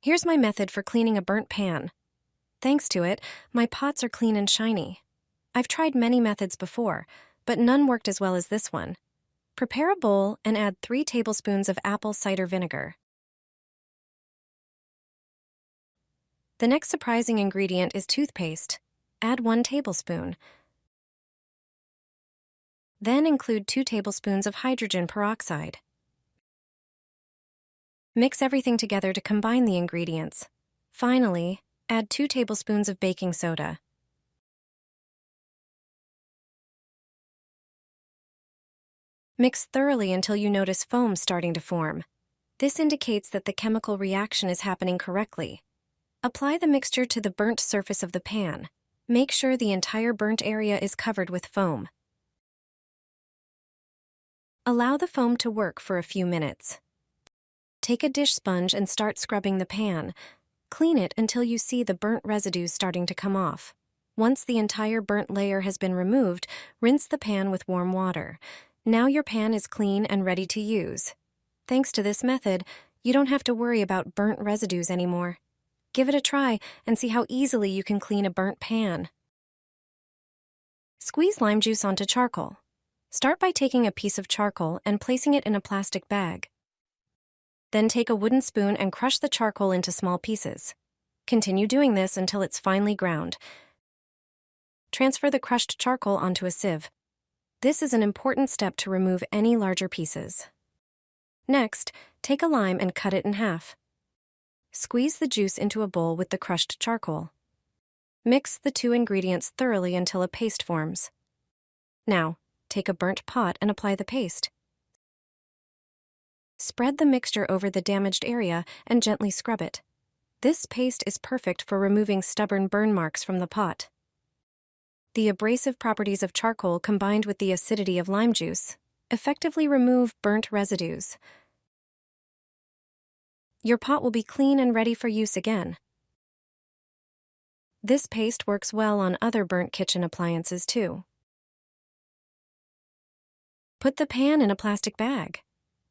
Here's my method for cleaning a burnt pan. Thanks to it, my pots are clean and shiny. I've tried many methods before, but none worked as well as this one. Prepare a bowl and add 3 tablespoons of apple cider vinegar. The next surprising ingredient is toothpaste. Add 1 tablespoon. Then include 2 tablespoons of hydrogen peroxide. Mix everything together to combine the ingredients. Finally, add 2 tablespoons of baking soda. Mix thoroughly until you notice foam starting to form. This indicates that the chemical reaction is happening correctly. Apply the mixture to the burnt surface of the pan. Make sure the entire burnt area is covered with foam. Allow the foam to work for a few minutes. Take a dish sponge and start scrubbing the pan. Clean it until you see the burnt residues starting to come off. Once the entire burnt layer has been removed, rinse the pan with warm water. Now your pan is clean and ready to use. Thanks to this method, you don't have to worry about burnt residues anymore. Give it a try and see how easily you can clean a burnt pan. Squeeze lime juice onto charcoal. Start by taking a piece of charcoal and placing it in a plastic bag. Then take a wooden spoon and crush the charcoal into small pieces. Continue doing this until it's finely ground. Transfer the crushed charcoal onto a sieve. This is an important step to remove any larger pieces. Next, take a lime and cut it in half. Squeeze the juice into a bowl with the crushed charcoal. Mix the 2 ingredients thoroughly until a paste forms. Now, take a burnt pot and apply the paste. Spread the mixture over the damaged area and gently scrub it. This paste is perfect for removing stubborn burn marks from the pot. The abrasive properties of charcoal combined with the acidity of lime juice effectively remove burnt residues. Your pot will be clean and ready for use again. This paste works well on other burnt kitchen appliances too. Put the pan in a plastic bag.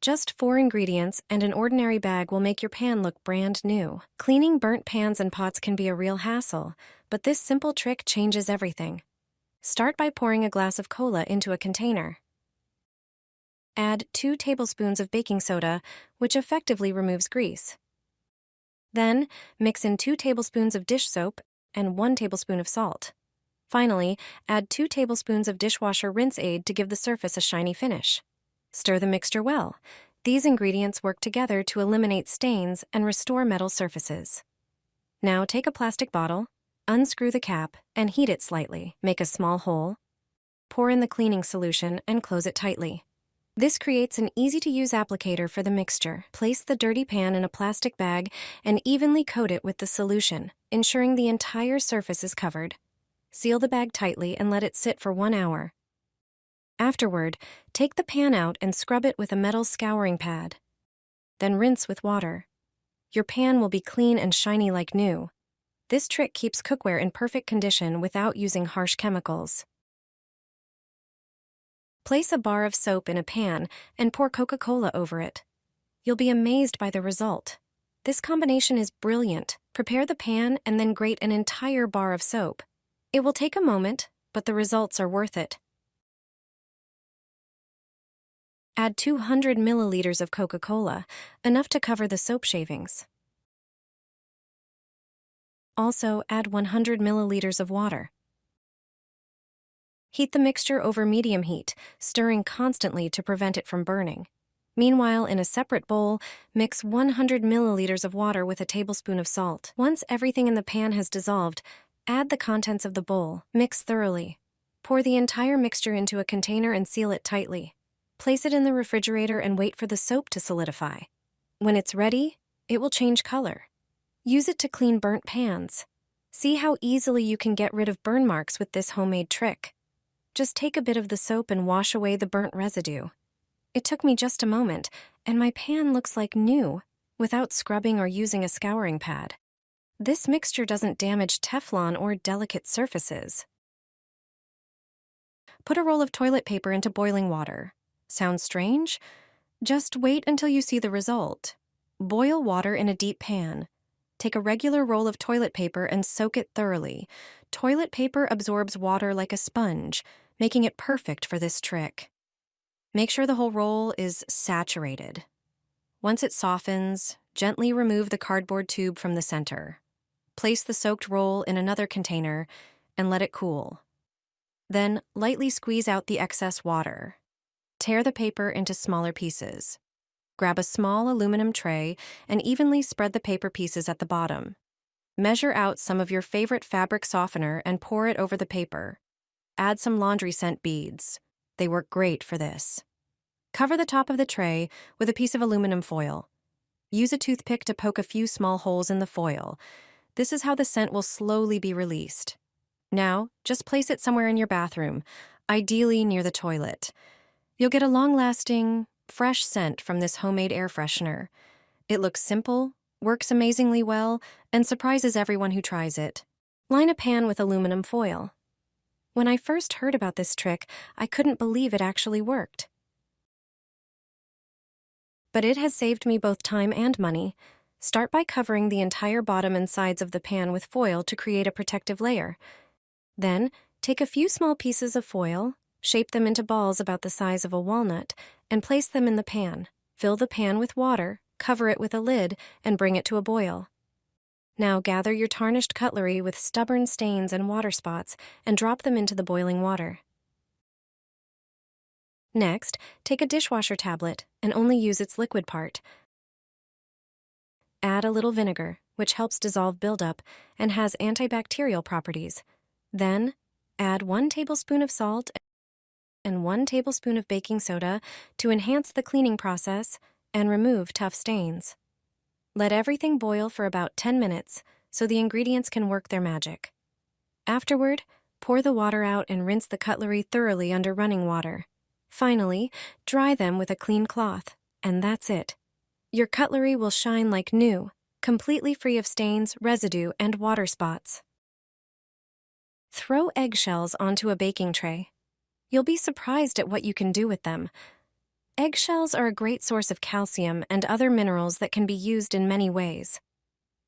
Just 4 ingredients and an ordinary bag will make your pan look brand new. Cleaning burnt pans and pots can be a real hassle, but this simple trick changes everything. Start by pouring a glass of cola into a container. Add 2 tablespoons of baking soda, which effectively removes grease. Then, mix in 2 tablespoons of dish soap and 1 tablespoon of salt. Finally, add 2 tablespoons of dishwasher rinse aid to give the surface a shiny finish. Stir the mixture well. These ingredients work together to eliminate stains and restore metal surfaces. Now take a plastic bottle, unscrew the cap, and heat it slightly. Make a small hole. Pour in the cleaning solution and close it tightly. This creates an easy-to-use applicator for the mixture. Place the dirty pan in a plastic bag and evenly coat it with the solution, ensuring the entire surface is covered. Seal the bag tightly and let it sit for 1 hour. Afterward, take the pan out and scrub it with a metal scouring pad. Then rinse with water. Your pan will be clean and shiny like new. This trick keeps cookware in perfect condition without using harsh chemicals. Place a bar of soap in a pan and pour Coca-Cola over it. You'll be amazed by the result. This combination is brilliant. Prepare the pan and then grate an entire bar of soap. It will take a moment, but the results are worth it. Add 200 milliliters of Coca-Cola, enough to cover the soap shavings. Also, add 100 milliliters of water. Heat the mixture over medium heat, stirring constantly to prevent it from burning. Meanwhile, in a separate bowl, mix 100 milliliters of water with a tablespoon of salt. Once everything in the pan has dissolved, add the contents of the bowl. Mix thoroughly. Pour the entire mixture into a container and seal it tightly. Place it in the refrigerator and wait for the soap to solidify. When it's ready, it will change color. Use it to clean burnt pans. See how easily you can get rid of burn marks with this homemade trick. Just take a bit of the soap and wash away the burnt residue. It took me just a moment, and my pan looks like new, without scrubbing or using a scouring pad. This mixture doesn't damage Teflon or delicate surfaces. Put a roll of toilet paper into boiling water. Sounds strange? Just wait until you see the result. Boil water in a deep pan. take a regular roll of toilet paper and soak it thoroughly. Toilet paper absorbs water like a sponge, making it perfect for this trick. Make sure the whole roll is saturated. Once it softens, gently remove the cardboard tube from the center. Place the soaked roll in another container and let it cool. Then, lightly squeeze out the excess water. Tear the paper into smaller pieces. Grab a small aluminum tray and evenly spread the paper pieces at the bottom. Measure out some of your favorite fabric softener and pour it over the paper. Add some laundry scent beads. They work great for this. Cover the top of the tray with a piece of aluminum foil. Use a toothpick to poke a few small holes in the foil. This is how the scent will slowly be released. Now, just place it somewhere in your bathroom, ideally near the toilet. You'll get a long-lasting, fresh scent from this homemade air freshener. It looks simple, works amazingly well, and surprises everyone who tries it. Line a pan with aluminum foil. When I first heard about this trick, I couldn't believe it actually worked. But it has saved me both time and money. Start by covering the entire bottom and sides of the pan with foil to create a protective layer. Then, take a few small pieces of foil, shape them into balls about the size of a walnut, and place them in the pan. Fill the pan with water, cover it with a lid, and bring it to a boil. Now gather your tarnished cutlery with stubborn stains and water spots and drop them into the boiling water. Next, take a dishwasher tablet and only use its liquid part. Add a little vinegar, which helps dissolve buildup and has antibacterial properties. Then, add 1 tablespoon of salt and 1 tablespoon of baking soda to enhance the cleaning process and remove tough stains. Let everything boil for about 10 minutes so the ingredients can work their magic. Afterward, pour the water out and rinse the cutlery thoroughly under running water. Finally, dry them with a clean cloth, and that's it. Your cutlery will shine like new, completely free of stains, residue, and water spots. Throw eggshells onto a baking tray. You'll be surprised at what you can do with them. Eggshells are a great source of calcium and other minerals that can be used in many ways.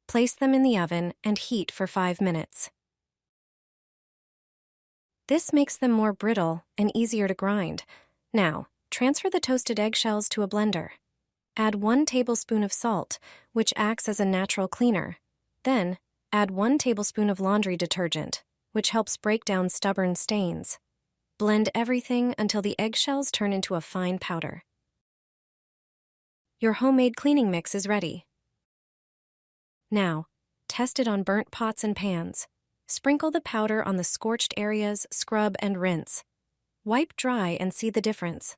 Place them in the oven and heat for 5 minutes. This makes them more brittle and easier to grind. Now, transfer the toasted eggshells to a blender. Add 1 tablespoon of salt, which acts as a natural cleaner. Then, add 1 tablespoon of laundry detergent, which helps break down stubborn stains. Blend everything until the eggshells turn into a fine powder. Your homemade cleaning mix is ready. Now, test it on burnt pots and pans. Sprinkle the powder on the scorched areas, scrub, and rinse. Wipe dry and see the difference.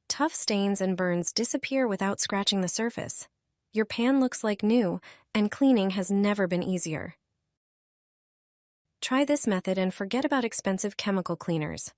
Tough stains and burns disappear without scratching the surface. Your pan looks like new, and cleaning has never been easier. Try this method and forget about expensive chemical cleaners.